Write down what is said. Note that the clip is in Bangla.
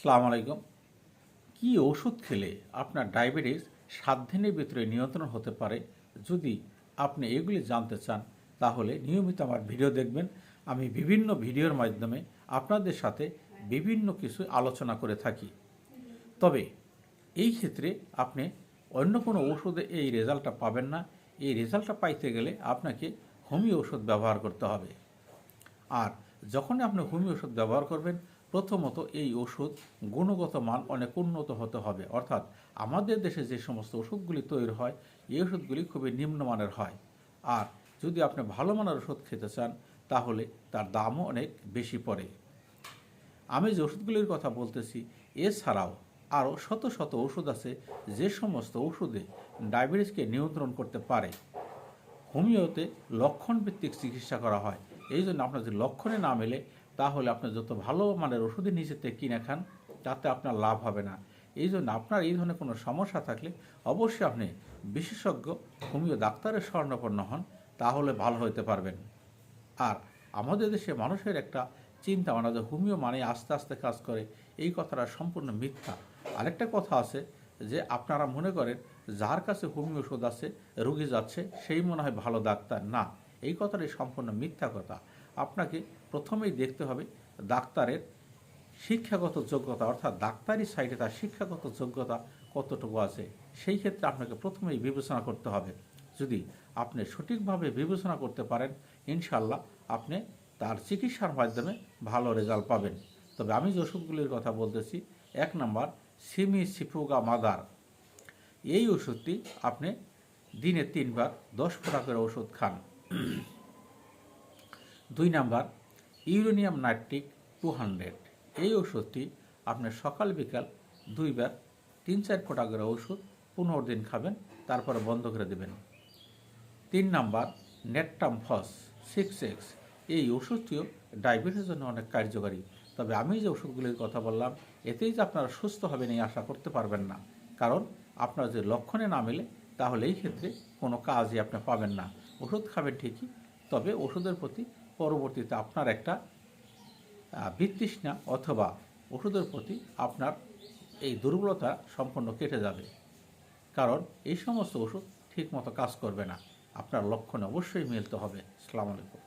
আসসালামু আলাইকুম। কি ওষুধ খেলে আপনার ডায়াবেটিস 7 দিনের ভিতরে নিয়ন্ত্রণ হতে পারে? যদি আপনি এগুলি জানতে চান তাহলে নিয়মিত আমার ভিডিও দেখবেন। আমি বিভিন্ন ভিডিওর মাধ্যমে আপনাদের সাথে বিভিন্ন কিছু আলোচনা করে থাকি। তবে এই ক্ষেত্রে আপনি অন্য কোনো ওষুধে এই রেজাল্টটা পাবেন না। এই রেজাল্টটা পাইতে গেলে আপনাকে হোমিও ওষুধ ব্যবহার করতে হবে। আর যখন আপনি হোমিও ওষুধ ব্যবহার করবেন, প্রথমত এই ওষুধ গুণগত মান অনেক উন্নত হতে হবে। অর্থাৎ আমাদের দেশে যে সমস্ত ওষুধগুলি তৈরি হয়, এই ওষুধগুলি খুবই নিম্নমানের হয়। আর যদি আপনি ভালো মানের ওষুধ খেতে চান তাহলে তার দামও অনেক বেশি পড়ে। আমি যে ওষুধগুলির কথা বলতেছি এছাড়াও আরও শত শত ওষুধ আছে যে সমস্ত ওষুধে ডায়াবেটিসকে নিয়ন্ত্রণ করতে পারে। হোমিওতে লক্ষণভিত্তিক চিকিৎসা করা হয়। এই জন্য আপনার যদি লক্ষণে না মেলে তাহলে আপনি যত ভালো মানের ওষুধের নিজেতে কিনে খান তাতে আপনার লাভ হবে না। এই জন্য আপনার এই ধরনের কোনো সমস্যা থাকলে অবশ্যই আপনি বিশেষজ্ঞ হোমিও ডাক্তারের শরণাপন্ন হন, তাহলে ভালো হতে পারবেন। আর আমাদের দেশে মানুষের একটা চিন্তা ভাবনা যে হোমিও মানে আস্তে আস্তে কাজ করে, এই কথাটা সম্পূর্ণ মিথ্যা। আরেকটা কথা আছে যে আপনারা মনে করেন যার কাছে হোমিও ওষুধ আছে রুগী যাচ্ছে সেই মনে হয় ভালো ডাক্তার। না, এই কথাটাই সম্পূর্ণ মিথ্যা কথা। আপনাকে প্রথমেই দেখতে হবে ডাক্তারের শিক্ষাগত যোগ্যতা, অর্থাৎ ডাক্তারি সাইডে তার শিক্ষাগত যোগ্যতা কতটুকু আছে, সেই ক্ষেত্রে আপনাকে প্রথমেই বিবেচনা করতে হবে। যদি আপনি সঠিকভাবে বিবেচনা করতে পারেন, ইনশাল্লাহ আপনি তার চিকিৎসার মাধ্যমে ভালো রেজাল্ট পাবেন। তবে আমি যে ওষুধগুলির কথা বলতেছি, 1 নম্বর সিমি সিফুগা মাদার। এই ওষুধটি আপনি দিনে 3 বার 10 ফোঁটা করে ওষুধ খান। 2 নম্বর ইউরেনিয়াম নাইট্রিক 200। এই ওষুধটি আপনি সকাল বিকাল 2 বার 3-4 ফোঁটা করে ওষুধ 15 দিন খাবেন, তারপরে বন্ধ করে দেবেন। 3 নম্বর নেট্টামফস 6X। এই ওষুধটিও ডায়াবেটিসের জন্য অনেক কার্যকারী। তবে আমি যে ওষুধগুলির কথা বললাম এতেই যে আপনারা সুস্থ হবেন এই আশা করতে পারবেন না, কারণ আপনার যে লক্ষণে না মেলে তাহলে এই ক্ষেত্রে কোনো কাজই আপনি পাবেন না। ওষুধ খাবেন ঠিকই, তবে ওষুধের প্রতি পরবর্তীতে আপনার একটা বিতৃষ্ণা অথবা ওষুধের প্রতি আপনার এই দুর্বলতা সম্পূর্ণ কেটে যাবে, কারণ এই সমস্ত ওষুধ ঠিকমতো কাজ করবে না। আপনার লক্ষণে অবশ্যই মিলতে হবে। আসসালামু আলাইকুম।